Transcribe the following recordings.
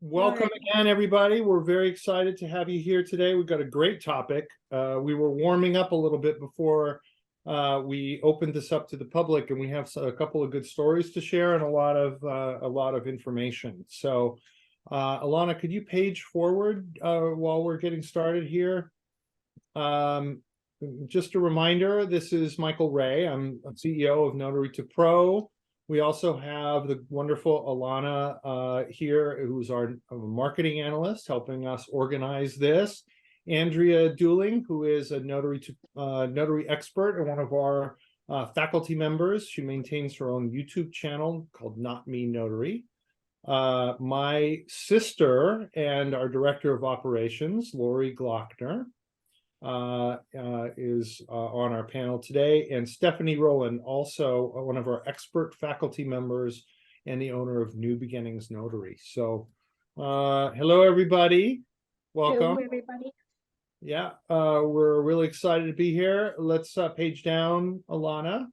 Welcome again, everybody. We're very excited to have you here today. We've got a great topic. We were warming up a little bit before we opened this up to the public, and we have a couple of good stories to share and a lot of information. So, Alana, could you page forward while we're getting started here? Just a reminder, this is Michael Ray. I'm CEO of Notary2Pro. We also have the wonderful Alana here, who's our marketing analyst, helping us organize this. Andrea Dooling, who is a notary expert and one of our faculty members. She maintains her own YouTube channel called Not Me Notary. My sister and our director of operations, Lori Glockner, is on our panel today, and Stephanie Rowland, also one of our expert faculty members and the owner of New Beginnings Notary. So hello everybody, welcome. Hello everybody. Yeah, we're really excited to be here. Let's page down, Alana.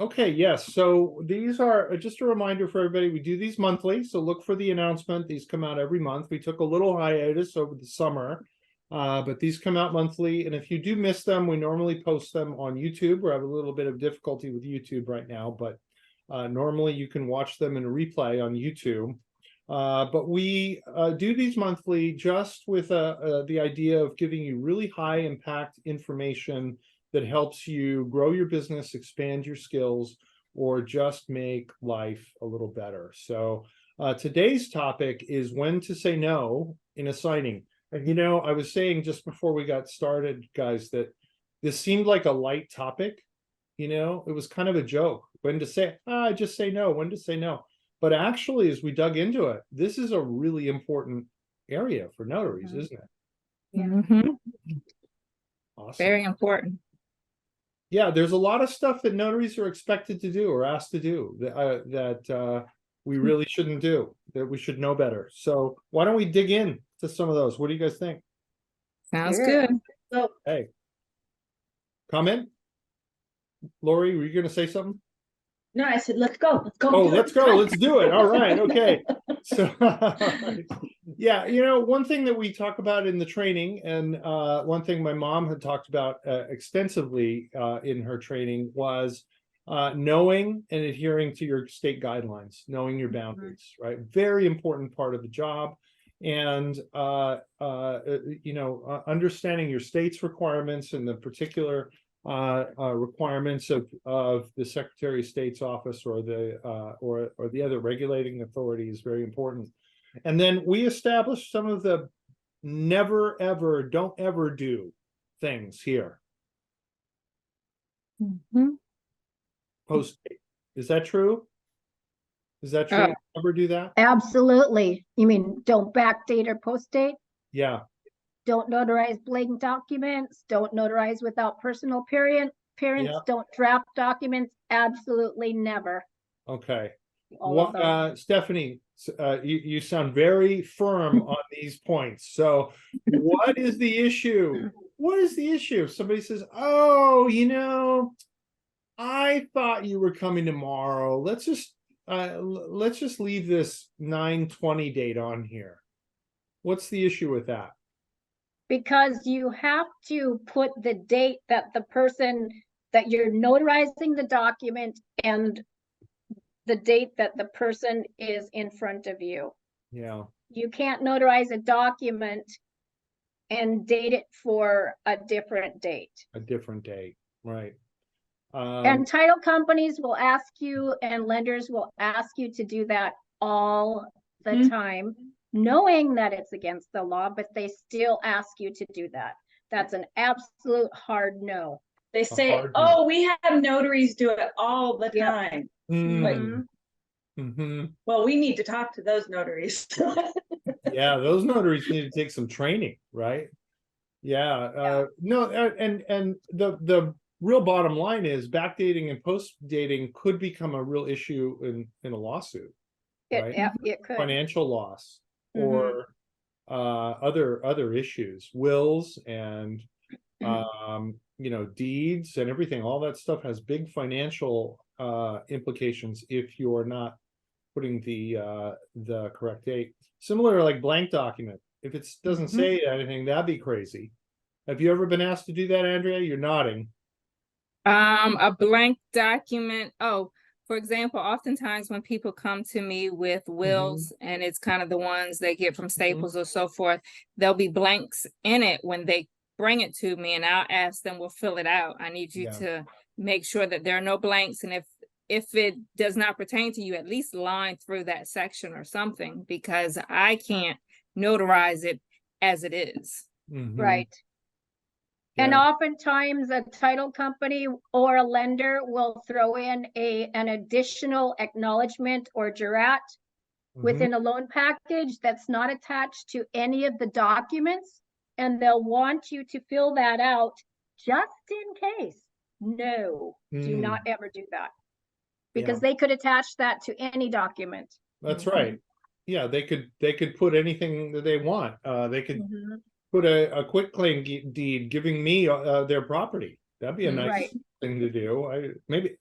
Okay, yes, so these are just a reminder for everybody. We do these monthly, so look for the announcement. These come out every month. We took a little hiatus over the summer, but these come out monthly. And if you do miss them, we normally post them on YouTube. We have a little bit of difficulty with YouTube right now, but normally you can watch them in a replay on YouTube. But we do these monthly just with the idea of giving you really high impact information that helps you grow your business, expand your skills, or just make life a little better. So today's topic is when to say no in a signing. And you know, I was saying just before we got started, guys, that this seemed like a light topic. You know, it was kind of a joke. When to say, just say no, when to say no. But actually, as we dug into it, this is a really important area for notaries, isn't it? Yeah. Mm-hmm. Awesome. Very important. Yeah, there's a lot of stuff that notaries are expected to do or asked to do that we really shouldn't do, that we should know better. So why don't we dig in to some of those? What do you guys think? Sounds Sure. good. So Hey, comment? Lori, were you going to say something? no, I said let's go. Let's go. Oh, let's go. Let's do it. All right. Okay. So, yeah, you know, one thing that we talk about in the training, and one thing my mom had talked about extensively in her training was knowing and adhering to your state guidelines, knowing your boundaries, right? Very important part of the job. And, you know, understanding your state's requirements and the particular requirements of the Secretary of State's office or the other regulating authority is very important. And then we established some of the never ever, don't ever do things here. Mm-hmm. Post date. Is that true? Is that true? Ever do that? Absolutely. You mean don't backdate or post date? Yeah. Don't notarize blank documents. Don't notarize without personal appearance. Yeah. Don't draft documents. Absolutely never. Okay. All of those. Stephanie, you sound very firm on these points. So what is the issue? What is the issue? If somebody says, oh, you know, I thought you were coming tomorrow. Let's just leave this 9/20 date on here. What's the issue with that? Because you have to put the date that the person that you're notarizing the document and the date that the person is in front of you. Yeah. You can't notarize a document and date it for a different date. A different date, right. And title companies will ask you and lenders will ask you to do that all the time, knowing that it's against the law, but they still ask you to do that. That's an absolute hard no. They say, oh, we have notaries do it all the time. Well, we need to talk to those notaries. Yeah, those notaries need to take some training, right? Yeah. No, and the real bottom line is backdating and post dating could become a real issue in a lawsuit, right? It could. Financial loss or other issues, wills and you know, deeds and everything. All that stuff has big financial implications if you're not putting the correct date. Similar like blank document. If it doesn't say anything, that'd be crazy. Have you ever been asked to do that, Andrea? You're nodding. A blank document. Oh, for example, oftentimes when people come to me with wills and it's kind of the ones they get from Staples or so forth, there'll be blanks in it when they bring it to me, and I'll ask them, "Well, fill it out. I need you to make sure that there are no blanks, and if it does not pertain to you, at least line through that section or something, because I can't notarize it as it is." Right. And oftentimes a title company or a lender will throw in an additional acknowledgement or jurat within a loan package that's not attached to any of the documents. And they'll want you to fill that out just in case. No, do not ever do that. Because they could attach that to any document. That's right. Yeah, they could put anything that they want. They could put a quitclaim deed giving me their property. That'd be a nice thing to do. Maybe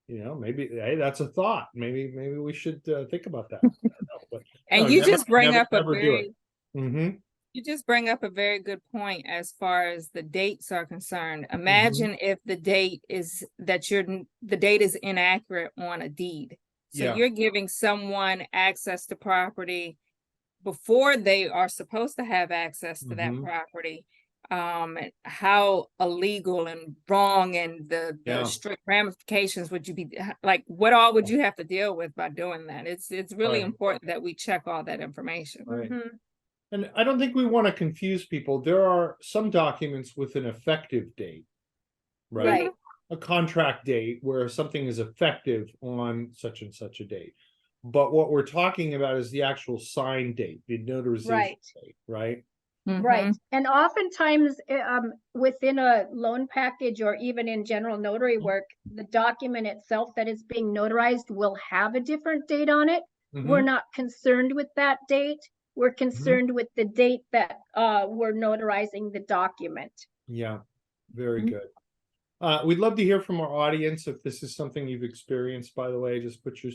hey, that's a thought. Maybe we should think about that. And you just bring up a very You just bring up a very good point as far as the dates are concerned. Imagine if the date is the date is inaccurate on a deed. So you're giving someone access to property before they are supposed to have access to that property. How illegal and wrong and the strict ramifications would you be like? What all would you have to deal with by doing that? It's really important that we check all that information. Right. And I don't think we want to confuse people. There are some documents with an effective date, right? A contract date where something is effective on such and such a date. But what we're talking about is the actual sign date, the notarization date, right? Right. And oftentimes within a loan package or even in general notary work, the document itself that is being notarized will have a different date on it. We're not concerned with that date. We're concerned with the date that we're notarizing the document. Yeah, very good. We'd love to hear from our audience if this is something you've experienced, by the way. Just put your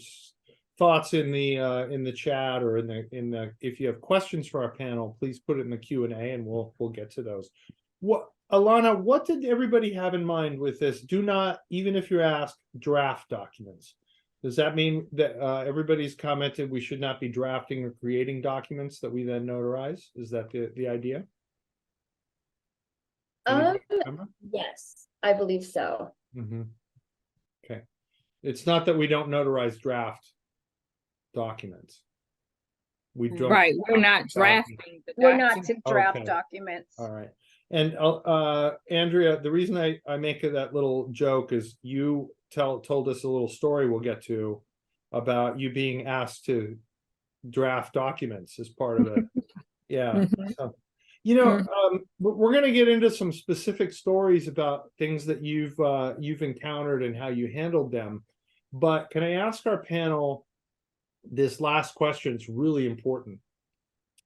thoughts in the chat or in the if you have questions for our panel, please put it in the Q&A and we'll get to those. Alana, what did everybody have in mind with this? Do not, even if you're asked, draft documents. Does that mean that everybody's commented we should not be drafting or creating documents that we then notarize? Is that the idea? Yes, I believe so. Okay. It's not that we don't notarize draft documents. We don't. Right. We're not drafting. We're not to draft documents. All right. And Andrea, the reason I make that little joke is you told us a little story we'll get to about you being asked to draft documents as part of it. Yeah. So, we're going to get into some specific stories about things that you've encountered and how you handled them. But can I ask our panel, this last question is really important.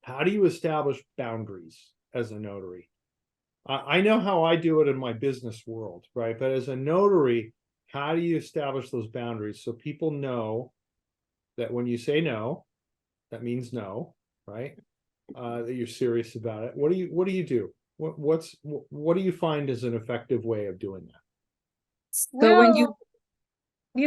How do you establish boundaries as a notary? I know how I do it in my business world, right? But as a notary, how do you establish those boundaries so people know that when you say no, that means no, right? That you're serious about it. What do you do? What do you find is an effective way of doing that? So when you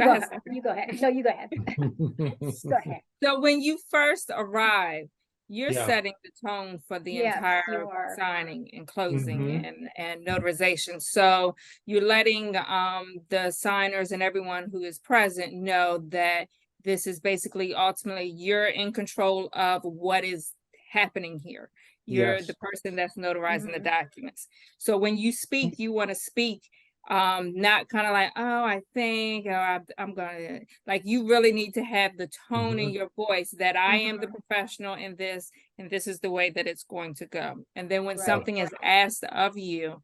go ahead. You go ahead. No, you go ahead. Go ahead. So when you first arrive, you're setting the tone for the entire signing and closing and notarization. So you're letting the signers and everyone who is present know that this is basically ultimately you're in control of what is happening here. You're the person that's notarizing the documents. So when you speak, you want to speak not kind of like, oh, I think, or I'm gonna, like, you really need to have the tone in your voice that I am the professional in this, and this is the way that it's going to go. And then when something is asked of you,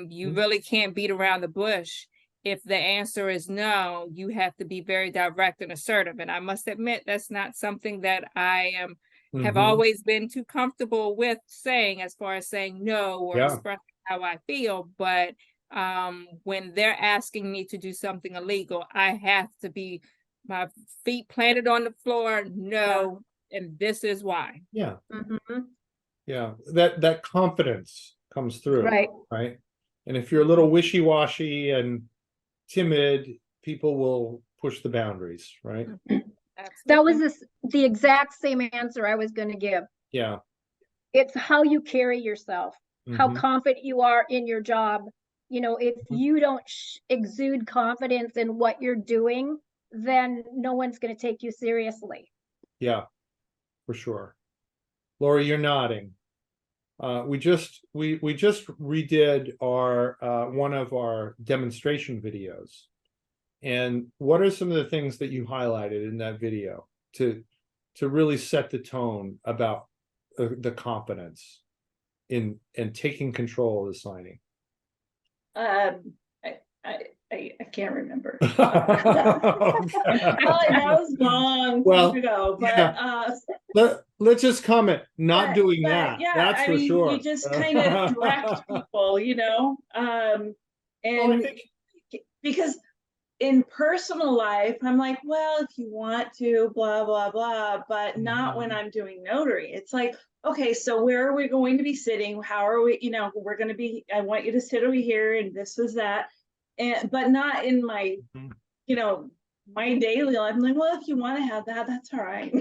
you really can't beat around the bush. If the answer is no, you have to be very direct and assertive. And I must admit, that's not something that I have always been too comfortable with saying, as far as saying no or expressing how I feel. But when they're asking me to do something illegal, I have to be my feet planted on the floor, no, and this is why. Yeah, Mhm. yeah, that confidence comes through. Right. Right. And if you're a little wishy-washy and timid, people will push the boundaries, right? That was Absolutely. the exact same answer I was going to give. Yeah. It's how you carry yourself, how Mhm. confident you are in your job. You know, if Mhm. you don't exude confidence in what you're doing, then no one's going to take you seriously. Yeah, for sure. Lori, you're nodding. We just redid our one of our demonstration videos. And what are some of the things that you highlighted in that video to really set the tone about the confidence in taking control of the signing? I can't remember. Okay. That was long Well, time ago, but yeah. Let's just comment, not doing but that. yeah, That's I for mean, sure. you just kind of direct people, you know, Well, I and think, because in personal life, I'm like, well, if you want to, blah, blah, blah, but not when I'm doing notary. It's like, okay, so where are we going to be sitting? How are we, you know, we're going to be, I want you to sit over here and this was that. And, but not in my, Mhm. you know, my daily life. I'm like, well, if you want to have that, that's all right.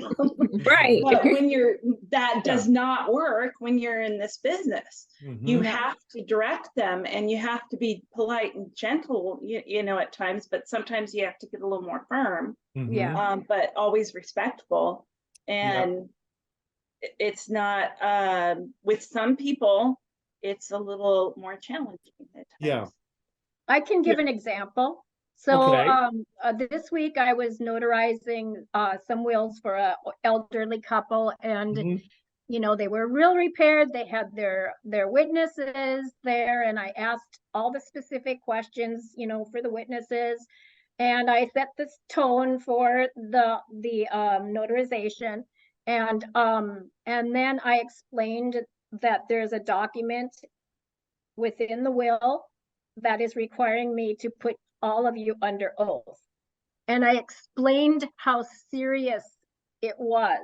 Right. But when you're, that Yeah. does not work when you're in this business. You Mhm. have to direct them and you have to be polite and gentle, you know, at times, but sometimes you have to get a little more firm, Mhm. Yeah. but always respectful. And it's not, with some people, it's a little more challenging at times. Yeah. I can give an example. So Okay. this week I was notarizing some wills for a elderly couple, and Mhm. you know, they were real repaired. They had their witnesses there, and I asked all the specific questions, you know, for the witnesses, and I set this tone for the notarization, and then I explained that there's a document within the will that is requiring me to put all of you under oath. And I explained how serious it was,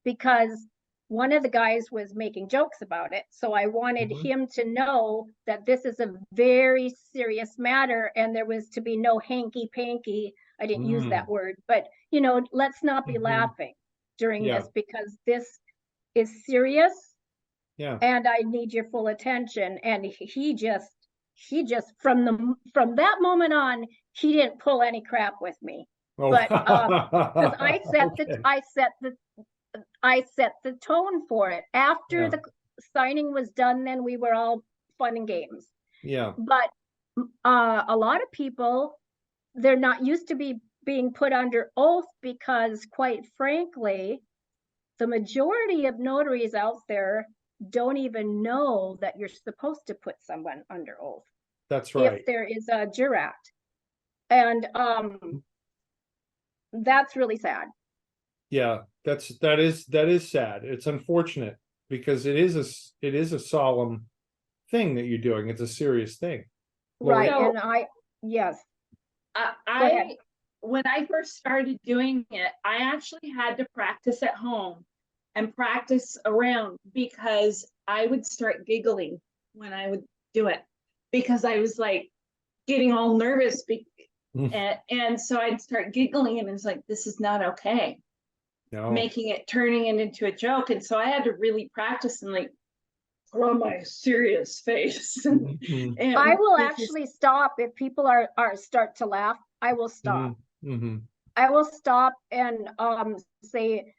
because one of the guys was making jokes about it. So I wanted Mhm. him to know that this is a very serious matter and there was to be no hanky panky. I didn't use that word, but you know, let's not be Mhm. laughing during Yeah. this, because this is serious Yeah. and I need your full attention. And he just from that moment on, he didn't pull any crap with me. Oh. But because Okay. I set the tone for it. After Yeah. the signing was done, then we were all fun and games. Yeah. But a lot of people, they're not used to being put under oath, because quite frankly, the majority of notaries out there don't even know that you're supposed to put someone under oath That's right. if there is a jurat. And that's really sad. Yeah, that is sad. It's unfortunate because it is a solemn thing that you're doing. It's a serious thing. Lori? Right. So- And yes. Go ahead. When I first started doing it, I actually had to practice at home and practice around, because I would start giggling when I would do it, because I was like getting all nervous. And so I'd start giggling and it's like, this is not okay. No. Turning it into a joke. And so I had to really practice and like put on my serious face. Mhm. And I will because- actually stop if people are start to laugh. I will stop. Mm-hmm. I will stop and say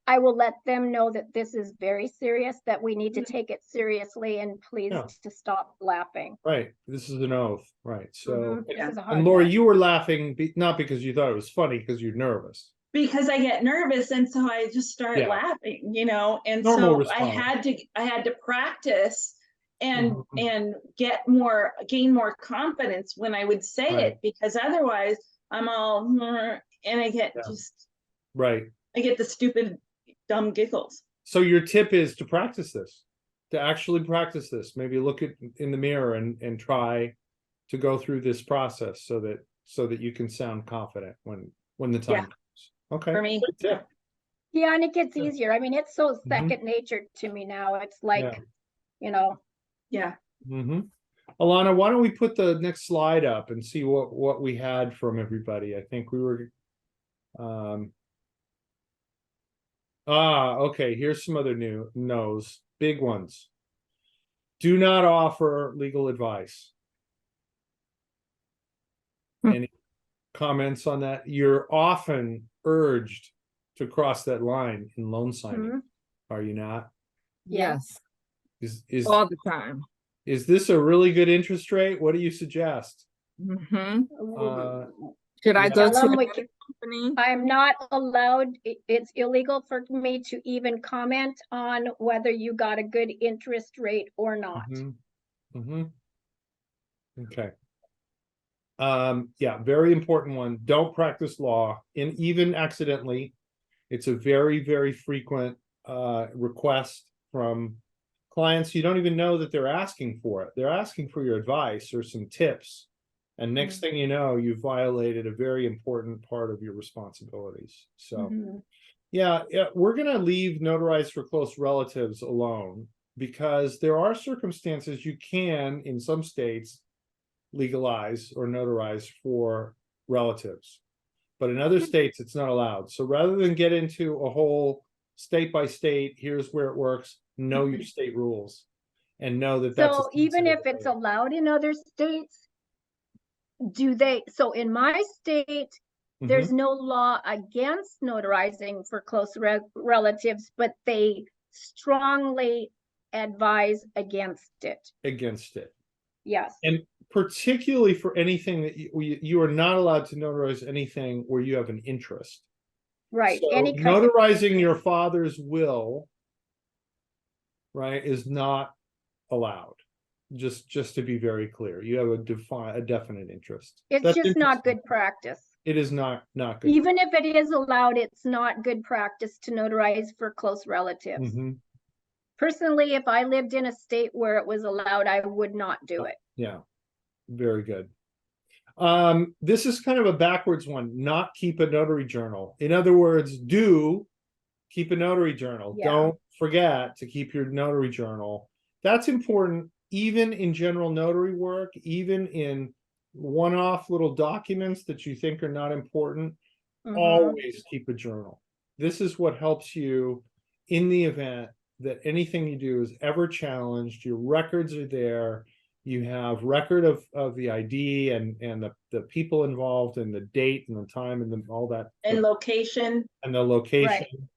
I will let them know that this is very serious, that we need to take it seriously, and please to stop laughing. Right. This is an oath. Right. So, This is a hard and Lori, one. you were laughing not because you thought it was funny, because you're nervous. Because I get nervous, and so I just start laughing, you know. And Normal so response. I had to practice and Mhm. gain more confidence when I would say it, because otherwise I'm all and I get just right. I get the stupid dumb giggles. So your tip is to practice this, to actually practice this. Maybe look in the mirror and try to go through this process so that so that you can sound confident when the time Yeah. comes. Okay. For me. Good tip. Yeah, and it gets Yeah. easier. I mean, it's so Mhm. second nature to me now. It's like, Yeah. you know, Yeah. Mm-hmm. Alana, why don't we put the next slide up and see what we had from everybody? I think we were. Okay. Here's some other new no's, big ones. Do not offer legal advice. Hmm. Any comments on that? You're often urged to cross that line in loan signing, Mhm. are you not? Yeah. Yes, Is all the time. is this a really good interest rate? What do you suggest? Hmm. Uh, Should I yeah. go Tell to them we another can, company? I'm not allowed, it's illegal for me to even comment on whether you got a good interest rate or not. Okay. Yeah, very important one. Don't practice law, and even accidentally. It's a very, very frequent request from clients. You don't even know that they're asking for it. They're asking for your advice or some tips. And next thing you know, you've violated a very important part of your responsibilities. So Mhm. yeah, we're gonna leave notarized for close relatives alone, because there are circumstances you can, in some states, legalize or notarize for relatives. But in other states, it's not allowed. So rather than get into a whole state by state, here's where it works, know your state rules and know that that's a So even if sensitive it's area. allowed in other states, so in my state, Mhm. there's no law against notarizing for close relatives, but they strongly advise against it. Against it. Yes, And particularly for anything that you are not allowed to notarize anything where you have an interest. right. So Any kind of notarizing your father's will, right, is not allowed. Just to be very clear, you have a definite interest. It's That's just not interesting. good practice. It is not good. Even if it is allowed, it's not good practice to notarize for close relatives. Mhm. Personally, if I lived in a state where it was allowed, I would not do it. Yeah, very good. This is kind of a backwards one. Not keep a notary journal. In other words, do keep a notary journal. Yeah. Don't forget to keep your notary journal. That's important, even in general notary work, even in one-off little documents that you think are not important. Mhm. Always keep a journal. This is what helps you in the event that anything you do is ever challenged. Your records are there. You have record of the ID and the people involved and the date and the time and all that And location. and the location.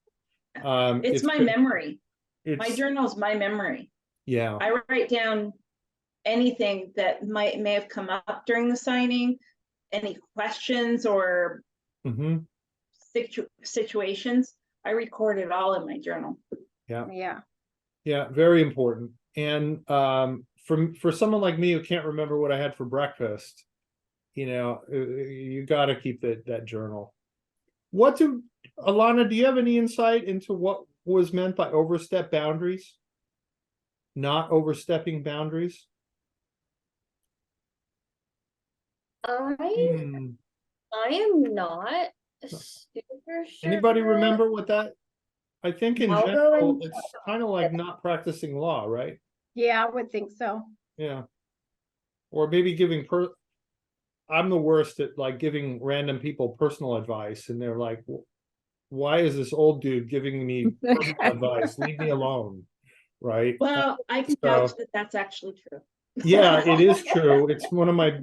It's my good. memory. My It's journal's my memory. yeah. I write down anything that may have come up during the signing, any questions or Mhm. situations. I record it all in my journal. Yeah. Yeah, very important. And for someone like me who can't remember what I had for breakfast, you got to keep that journal. Alana, do you have any insight into what was meant by overstep boundaries? Not overstepping boundaries? I am not super sure. Anybody remember what that? I think in I'll go general, and it's kind of like not practicing law, right? Yeah, I would think so. Yeah. Or maybe I'm the worst at like giving random people personal advice, and they're like, why is this old dude giving me personal advice? Leave me alone. Right. Well, I can vouch that that's actually true. Yeah, it is true. It's one of my,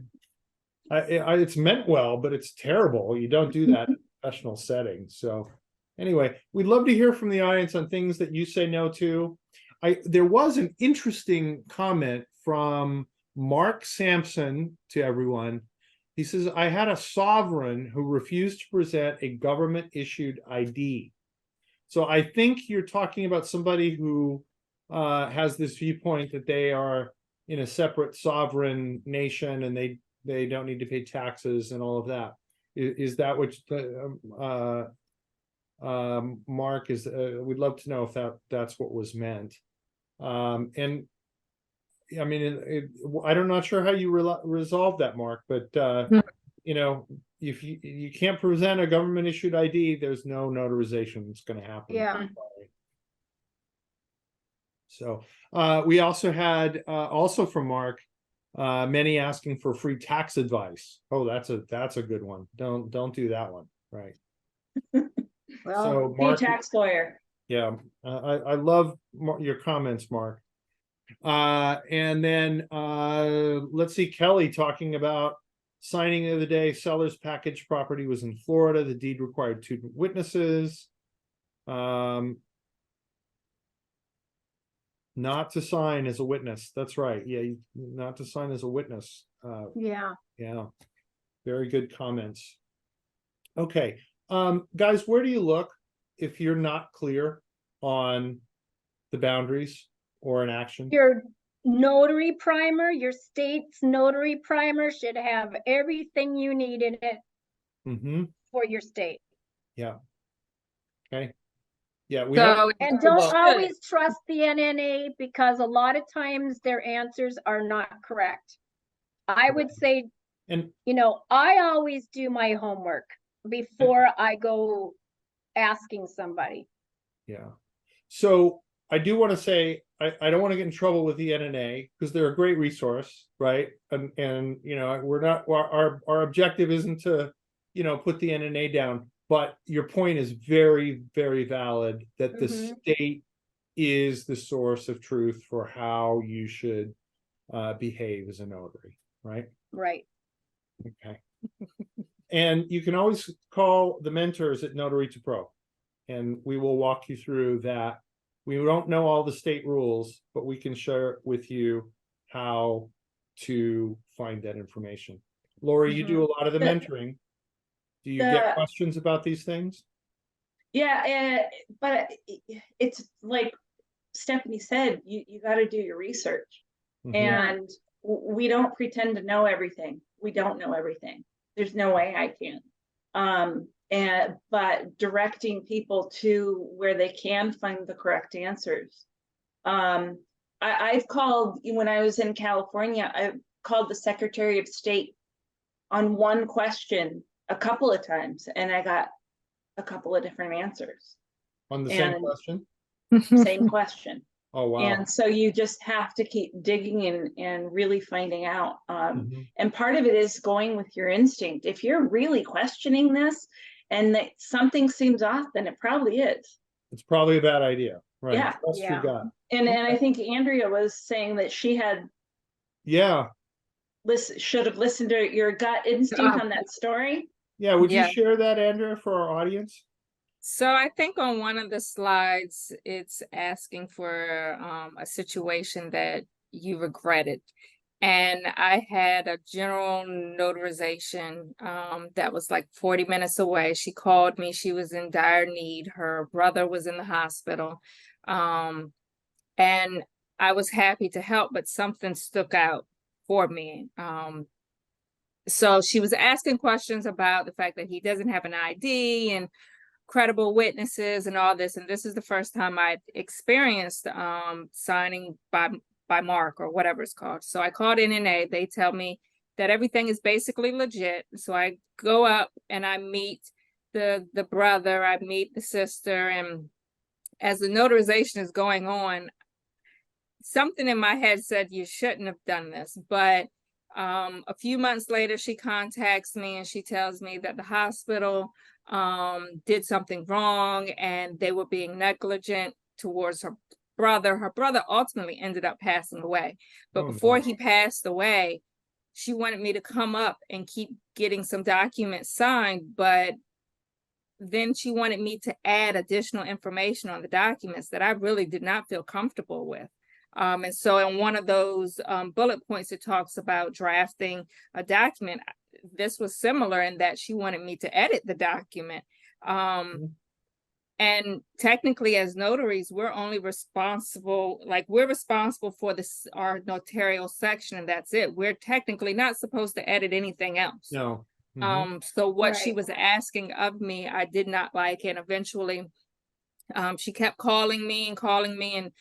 it's meant well, but it's terrible. You don't do that in a professional setting. So anyway, we'd love to hear from the audience on things that you say no to. There was an interesting comment from Mark Sampson to everyone. He says, I had a sovereign who refused to present a government issued ID. So I think you're talking about somebody who has this viewpoint that they are in a separate sovereign nation and they don't need to pay taxes and all of that. Is that what Mark is? We'd love to know if that's what was meant. And I mean, I'm not sure how you resolve that, Mark, but you know, if you can't present a government issued ID, there's no notarization that's going to happen. Yeah. So we also had also from Mark, many asking for free tax advice. Oh, that's a good one. Don't do that one. Right. Well, So Be a Mark, tax lawyer. yeah, I love your comments, Mark. And then let's see, Kelly talking about signing of the day. Seller's package property was in Florida. The deed required 2 witnesses. Not to sign as a witness. That's right. Yeah, not to sign as a witness. yeah. Yeah, very good comments. Okay, guys, where do you look if you're not clear on the boundaries or an action? Your notary primer, your state's notary primer should have everything you need in it Mm-hmm. for your state. Yeah. Okay. Yeah, we So have. And Good don't luck. always trust the NNA because a lot of times their answers are not correct. I would say, And you know, I always do my homework before I go asking somebody. yeah, so I do want to say I don't want to get in trouble with the NNA because they're a great resource, right? And you know, we're not, our objective isn't to, you know, put the NNA down. But your point is very, very valid that the state is the source of truth for how you should behave as a notary, right? Right. Okay. And you can always call the mentors at Notary2Pro, and we will walk you through that. We don't know all the state rules, but we can share with you how to find that information. Lori, you do a lot of the mentoring. Do you get questions about these things? Yeah, but it's like Stephanie said, you got to do your research. And we don't pretend to know everything. We don't know everything. There's no way I can. But directing people to where they can find the correct answers. I've called, when I was in California, I called the Secretary of State on one question a couple of times, and I got a couple of different answers. On the same question? Same question. Oh, wow. And so you just have to keep digging and really finding out. And part of it is going with your instinct. If you're really questioning this and that something seems off, then it probably is. It's probably a bad idea, right? Yeah. Trust your gut. And I think Andrea was saying that she had should have listened to your gut instinct on that story. Yeah, would you share that, Andrea, for our audience? So I think on one of the slides, it's asking for a situation that you regretted. And I had a general notarization that was like 40 minutes away. She called me. She was in dire need. Her brother was in the hospital. And I was happy to help, but something stuck out for me. So she was asking questions about the fact that he doesn't have an ID and credible witnesses and all this. And this is the first time I'd experienced signing by mark or whatever it's called. So I called NNA. They tell me that everything is basically legit. So I go up and I meet the brother, I meet the sister, and as the notarization is going on, something in my head said you shouldn't have done this. But a few months later, she contacts me and she tells me that the hospital did something wrong and they were being negligent towards her brother. Her brother ultimately ended up passing away. But before he passed away, she wanted me to come up and keep getting some documents signed. But then she wanted me to add additional information on the documents that I really did not feel comfortable with. And so in one of those bullet points, it talks about drafting a document. This was similar in that she wanted me to edit the document. And technically as notaries, we're only responsible, we're responsible for this, our notarial section, and that's it. We're technically not supposed to edit anything else. No. So what she was asking of me, I did not like. And eventually she kept calling me and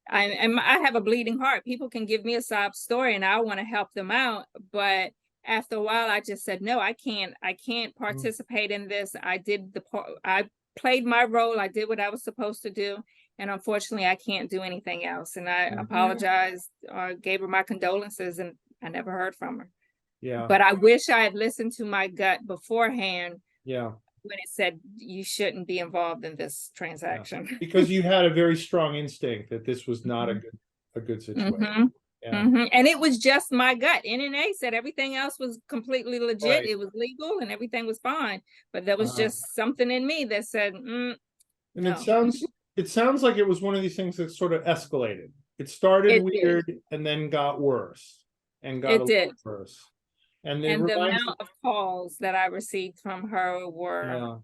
I have a bleeding heart. People can give me a sob story and I want to help them out, but after a while, I just said, no, I can't participate in this. I did I played my role. I did what I was supposed to do. And unfortunately, I can't do anything else. And I apologized, gave her my condolences, and I never heard from her. Yeah. But I wish I had listened to my gut beforehand. Yeah. When it said you shouldn't be involved in this transaction. Yeah. Because you had a very strong instinct that this was not a good situation. Yeah. And it was just my gut. NNA said everything else was completely legit. Right. It was legal and everything was fine. But there was just something in me that said, and no. it sounds like it was one of these things that sort of escalated. It started weird and then got worse and got a little worse. And the amount of calls that I received from her were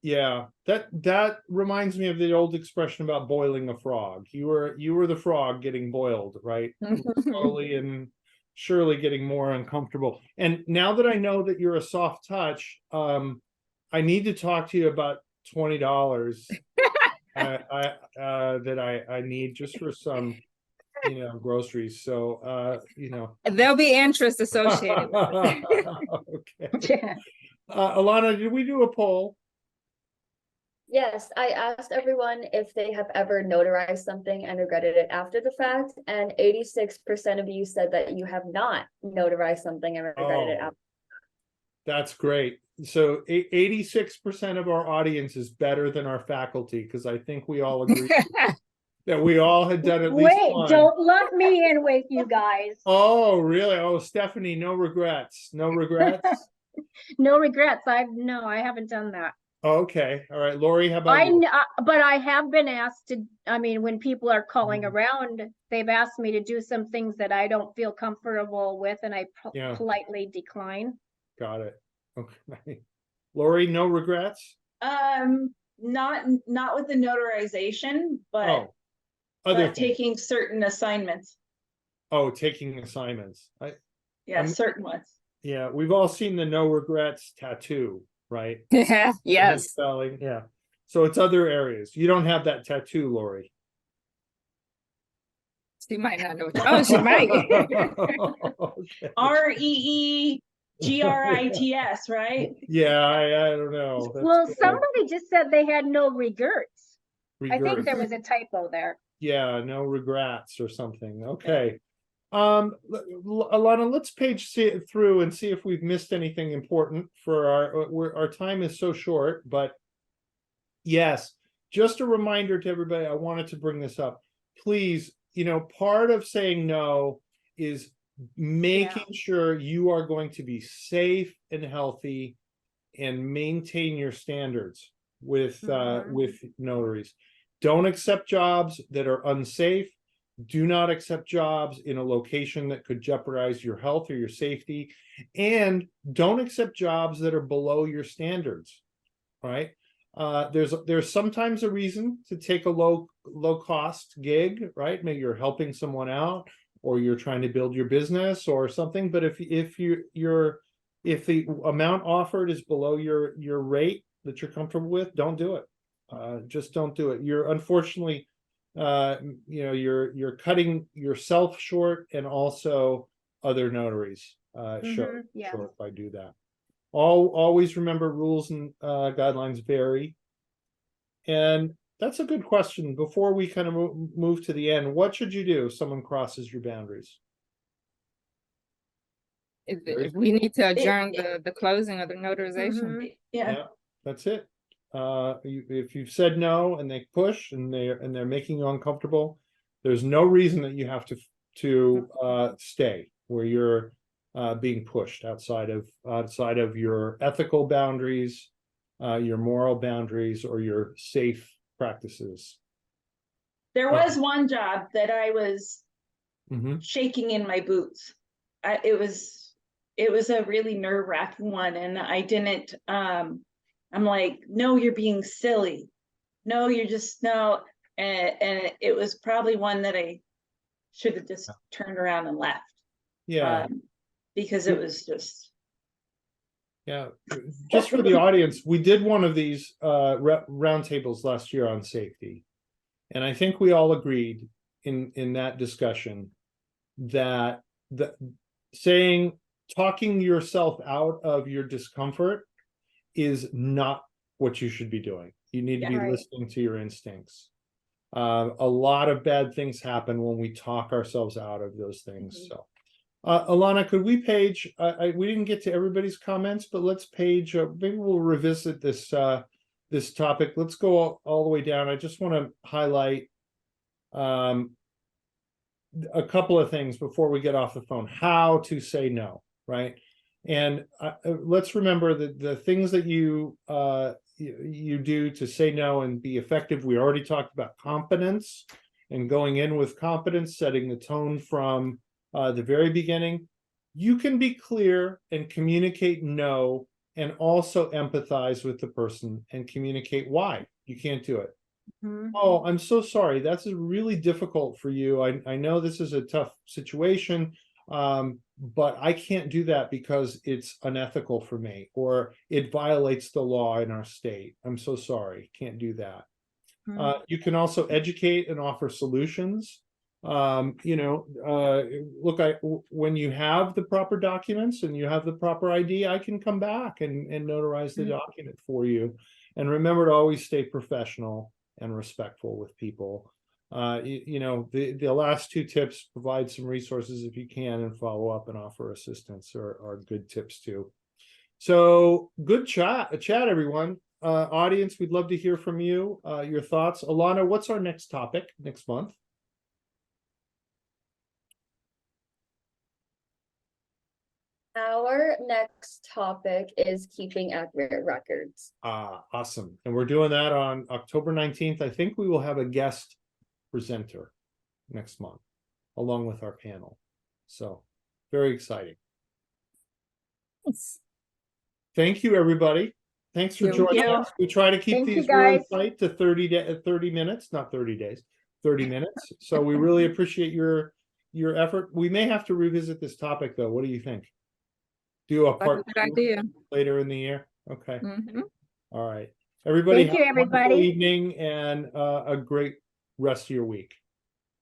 that reminds me of the old expression about boiling a frog. You were the frog getting boiled, right? Slowly and surely getting more uncomfortable. And now that I know that you're a soft touch, I need to talk to you about $20 that I need just for some groceries. So there'll be interest associated with it. Okay. Alana, did we do a poll? Yes, I asked everyone if they have ever notarized something and regretted it after the fact, and 86% of you said that you have not notarized something and regretted it after. That's great. So 86% of our audience is better than our faculty, because I think we all agree that we all had done at least one. Don't lump me in with you guys. Oh, really? Oh, Stephanie, no regrets. No regrets? No regrets. I haven't done that. Okay. All right. Lori, how about you? But I have been asked to, when people are calling around, they've asked me to do some things that I don't feel comfortable with, and I politely decline. Got it. Okay. Lori, no regrets? Not with the notarization, but taking certain assignments. Oh, taking assignments. Certain ones. Yeah, we've all seen the no regrets tattoo, right? Yes. Spelling. Yeah. So it's other areas. You don't have that tattoo, Lori. She might not know. Oh, she might. Okay. REEGRITS, right? Yeah, I don't know. Somebody just said they had no regrets. I think there was a typo there. Yeah, no regrets or something. Okay. Alana, let's page through and see if we've missed anything important for our time is so short, but yes, just a reminder to everybody, I wanted to bring this up. Please, part of saying no is making sure you are going to be safe and healthy and maintain your standards with notaries. Don't accept jobs that are unsafe. Do not accept jobs in a location that could jeopardize your health or your safety, and don't accept jobs that are below your standards. Right? There's sometimes a reason to take a low cost gig, right? Maybe you're helping someone out, or you're trying to build your business or something. But if the amount offered is below your rate that you're comfortable with, don't do it. Just don't do it. You're unfortunately you're cutting yourself short, and also other notaries short if I do that. Always remember, rules and guidelines vary. And that's a good question. Before we kind of move to the end, what should you do if someone crosses your boundaries? If we need to adjourn the closing of the notarization. Yeah, that's it. If you've said no and they push and they're making you uncomfortable, there's no reason that you have to stay where you're being pushed outside of your ethical boundaries, your moral boundaries, or your safe practices. There was one job that I was shaking in my boots. It was a really nerve-wracking one, and I didn't I'm like, no, you're being silly. No, you're just no. And it was probably one that I should have just turned around and left. Yeah. Because it was just. Yeah. Just for the audience, we did one of these roundtables last year on safety. And I think we all agreed in that discussion that talking yourself out of your discomfort is not what you should be doing. You need to be Right. listening to your instincts. A lot of bad things happen when we talk ourselves out of those things. So, Alana, could we page? We didn't get to everybody's comments, but let's page. Maybe we'll revisit this this topic. Let's go all the way down. I just want to highlight a couple of things before we get off the phone. How to say no, right? And let's remember that the things that you do to say no and be effective. We already talked about competence and going in with competence, setting the tone from the very beginning. You can be clear and communicate no, and also empathize with the person and communicate why you can't do it. Mhm. Oh, I'm so sorry. That's really difficult for you. I know this is a tough situation, but I can't do that because it's unethical for me, or it violates the law in our state. I'm so sorry. Can't do that. You can also educate and offer solutions. Look, when you have the proper documents and you have the proper ID, I can come back and notarize the document for you. And remember to always stay professional and respectful with people. The last two tips: provide some resources if you can, and follow up and offer assistance are good tips too. So good chat, everyone. Audience, we'd love to hear from you, your thoughts. Alana, what's our next topic next month? Our next topic is keeping accurate records. Awesome. And we're doing that on October 19th. I think we will have a guest presenter next month, along with our panel. So very exciting. Yes. Thank you, everybody. Thanks for Thank joining you. us. We try to keep Thank you, these really guys. tight to 30 minutes, not 30 days, 30 minutes. So we really appreciate your effort. We may have to revisit this topic, though. What do you think? Do a That's a part good two idea. later in the year? Okay. Mhm. All right. Everybody, Thank you, have a wonderful everybody. evening and a great rest of your week.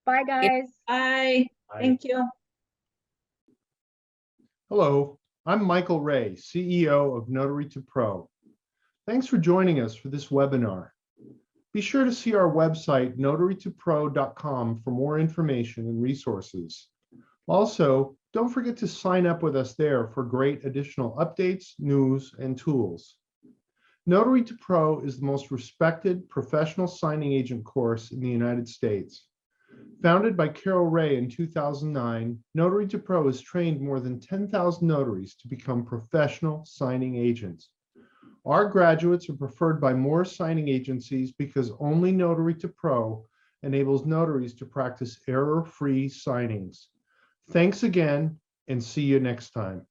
Bye, guys. Bye. Bye. Thank you. Hello, I'm Michael Ray, CEO of Notary2Pro. Thanks for joining us for this webinar. Be sure to see our website, Notary2Pro.com, for more information and resources. Also, don't forget to sign up with us there for great additional updates, news, and tools. Notary2Pro is the most respected professional signing agent course in the United States. Founded by Carol Ray in 2009, Notary2Pro has trained more than 10,000 notaries to become professional signing agents. Our graduates are preferred by more signing agencies because only Notary2Pro enables notaries to practice error-free signings. Thanks again, and see you next time.